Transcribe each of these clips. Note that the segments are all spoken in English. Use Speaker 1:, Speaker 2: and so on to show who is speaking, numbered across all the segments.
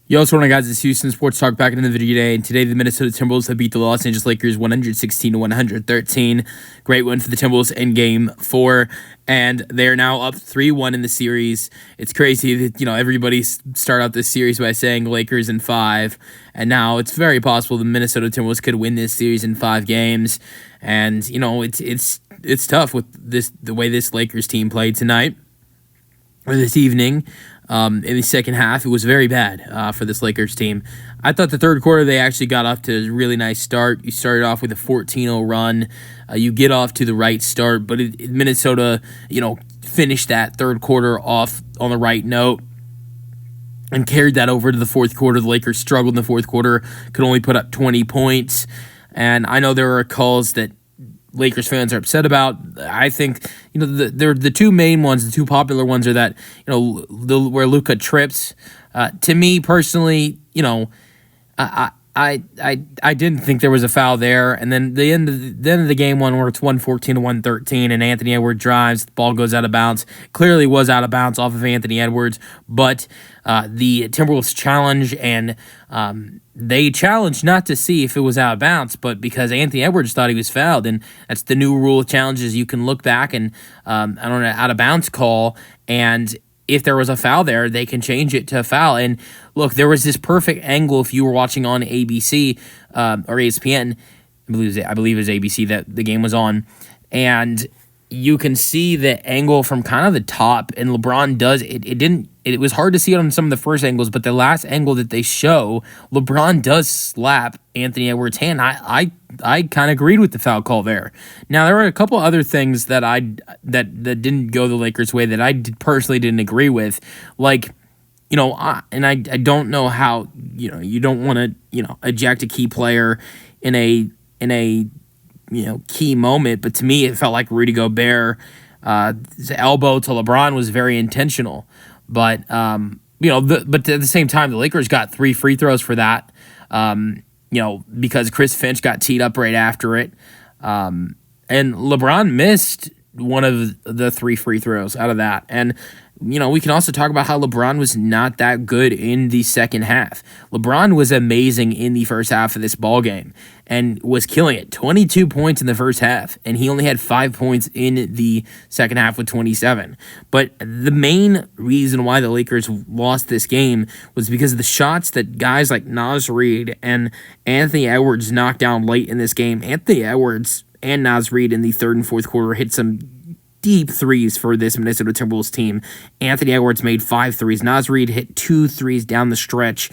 Speaker 1: Yo, what's going on, guys? It's Houston Sports Talk back in the video today. And today, the Minnesota Timberwolves have beat the Los Angeles Lakers 116-113. Great win for the Timberwolves in Game 4. And they are now up 3-1 in the series. It's crazy that, everybody start out this series by saying Lakers in 5. And now it's very possible the Minnesota Timberwolves could win this series in 5 games. And, it's tough with the way this Lakers team played tonight or this evening. In the second half, it was very bad for this Lakers team. I thought the third quarter they actually got off to a really nice start. You started off with a 14-0 run. You get off to the right start, but Minnesota, finished that third quarter off on the right note and carried that over to the fourth quarter. The Lakers struggled in the fourth quarter, could only put up 20 points. And I know there are calls that Lakers fans are upset about. I think the two main ones, the two popular ones, are that where Luka trips. To me personally, I didn't think there was a foul there, and then the end of the game one where it's 114-113, and Anthony Edwards drives, the ball goes out of bounds. Clearly was out of bounds off of Anthony Edwards, but the Timberwolves challenge, and they challenged not to see if it was out of bounds, but because Anthony Edwards thought he was fouled, and that's the new rule of challenges. You can look back and out of bounds call, and if there was a foul there, they can change it to a foul. And look, there was this perfect angle if you were watching on ABC or ESPN. I believe it was ABC that the game was on, and you can see the angle from kind of the top. And LeBron does it. It was hard to see it on some of the first angles, but the last angle that they show, LeBron does slap Anthony Edwards' hand. I kind of agreed with the foul call there. Now, there were a couple other things that that didn't go the Lakers' way that I personally didn't agree with. Like, I don't know how, you don't want to, eject a key player in a key moment, but to me, it felt like Rudy Gobert, his elbow to LeBron was very intentional. But, but at the same time, the Lakers got 3 free throws for that. Because Chris Finch got teed up right after it. And LeBron missed one of the 3 free throws out of that. And, we can also talk about how LeBron was not that good in the second half. LeBron was amazing in the first half of this ballgame and was killing it. 22 points in the first half, and he only had 5 points in the second half with 27. But the main reason why the Lakers lost this game was because of the shots that guys like Naz Reid and Anthony Edwards knocked down late in this game. Anthony Edwards and Naz Reid in the third and fourth quarter hit some deep threes for this Minnesota Timberwolves team. Anthony Edwards made 5 threes. Naz Reid hit 2 threes down the stretch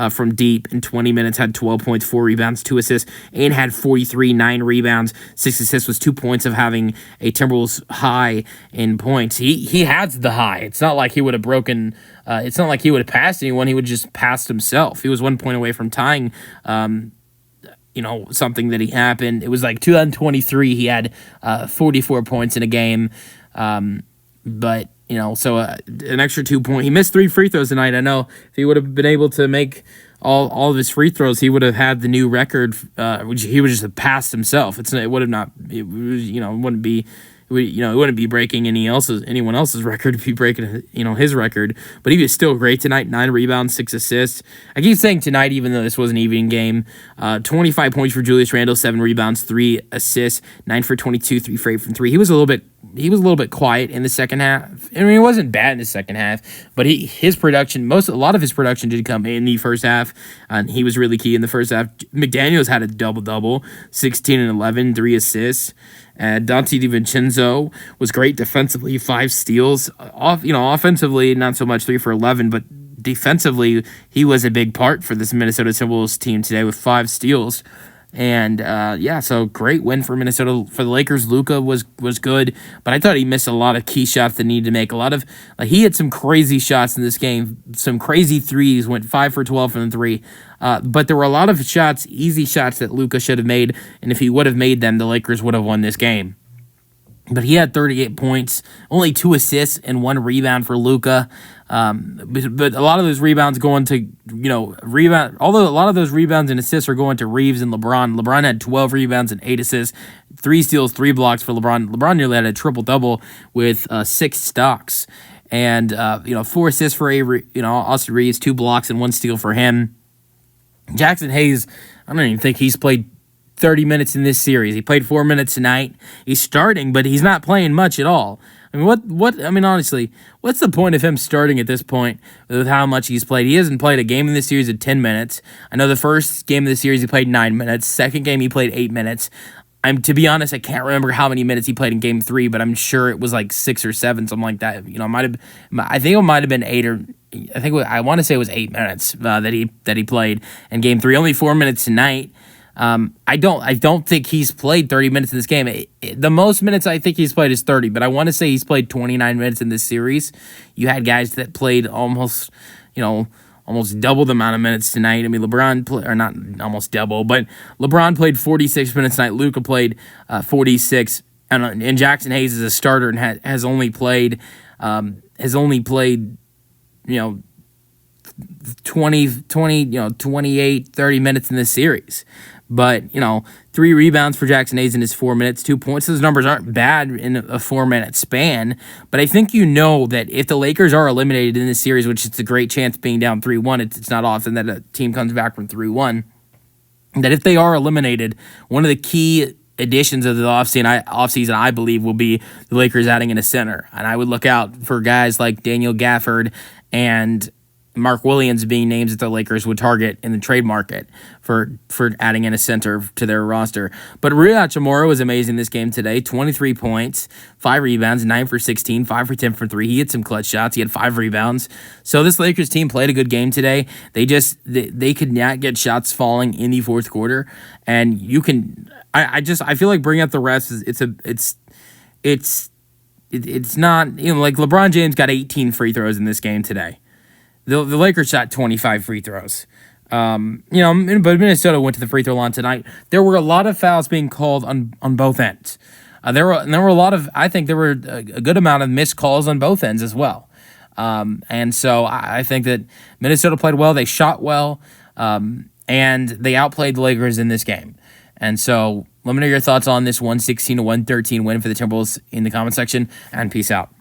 Speaker 1: from deep in 20 minutes, had 12 points, 4 rebounds, 2 assists, and had 43, 9 rebounds, 6 assists, was 2 points of having a Timberwolves high in points. He has the high. It's not like he would have broken, it's not like he would have passed anyone. He would have just passed himself. He was 1 point away from tying something that he happened. It was like 2023. He had 44 points in a game. But an extra 2 points. He missed 3 free throws tonight. I know if he would have been able to make all of his free throws, he would have had the new record, which he would just have passed himself. It wouldn't be. It wouldn't be breaking anyone else's record if he breaking his record. But he was still great tonight. 9 rebounds, 6 assists. I keep saying tonight, even though this was an evening game. 25 points for Julius Randle, 7 rebounds, 3 assists, 9 for 22, 3 for 8 from 3. He was a little bit quiet in the second half. I mean, it wasn't bad in the second half, but a lot of his production did come in the first half, and he was really key in the first half. McDaniels had a double-double, 16 and 11, 3 assists. Dante DiVincenzo was great defensively, 5 steals. Offensively, not so much, 3 for 11, but defensively, he was a big part for this Minnesota Timberwolves team today with 5 steals. And so great win for Minnesota. For the Lakers, Luka was good, but I thought he missed a lot of key shots that needed to make. He had some crazy shots in this game, some crazy threes, went 5 for 12 from the 3. But there were a lot of shots, easy shots that Luka should have made, and if he would have made them, the Lakers would have won this game. But he had 38 points, only 2 assists and 1 rebound for Luka. But a lot of those rebounds going to, although a lot of those rebounds and assists are going to Reeves and LeBron. LeBron had 12 rebounds and 8 assists, 3 steals, 3 blocks for LeBron. LeBron nearly had a triple-double with 6 stocks. and 4 assists for Avery, Austin Reeves, 2 blocks and 1 steal for him. Jackson Hayes, I don't even think he's played 30 minutes in this series. He played 4 minutes tonight. He's starting, but he's not playing much at all. I mean, honestly, what's the point of him starting at this point with how much he's played? He hasn't played a game in this series at 10 minutes. I know the first game of the series he played 9 minutes. Second game he played 8 minutes. To be honest, I can't remember how many minutes he played in game 3, but I'm sure it was like 6 or 7, something like that. I think it might have been 8 or I want to say it was 8 minutes that he played in game 3. Only 4 minutes tonight. I don't think he's played 30 minutes in this game. The most minutes I think he's played is 30, but I want to say he's played 29 minutes in this series. You had guys that played almost double the amount of minutes tonight. I mean, or not almost double, but LeBron played 46 minutes tonight. Luka played 46, and Jackson Hayes is a starter and has only played 28, 30 minutes in this series. But, 3 rebounds for Jackson Hayes in his 4 minutes, 2 points. Those numbers aren't bad in a 4-minute span. But I think that if the Lakers are eliminated in this series, which it's a great chance being down 3-1, it's not often that a team comes back from 3-1, that if they are eliminated, one of the key additions of the offseason, I believe, will be the Lakers adding in a center. And I would look out for guys like Daniel Gafford and Mark Williams being names that the Lakers would target in the trade market for adding in a center to their roster. But Rui Hachimura was amazing this game today. 23 points, 5 rebounds, 9 for 16, 5 for 10 for 3. He had some clutch shots. He had 5 rebounds. So this Lakers team played a good game today. They could not get shots falling in the fourth quarter. And you can, I feel like bringing up the rest it's not, like LeBron James got 18 free throws in this game today. The Lakers shot 25 free throws. But Minnesota went to the free throw line tonight. There were a lot of fouls being called on both ends. There were a lot of, I think there were a good amount of missed calls on both ends as well. And so I think that Minnesota played well. They shot well. And they outplayed the Lakers in this game. And so let me know your thoughts on this 116-113 win for the Timberwolves in the comment section. And peace out.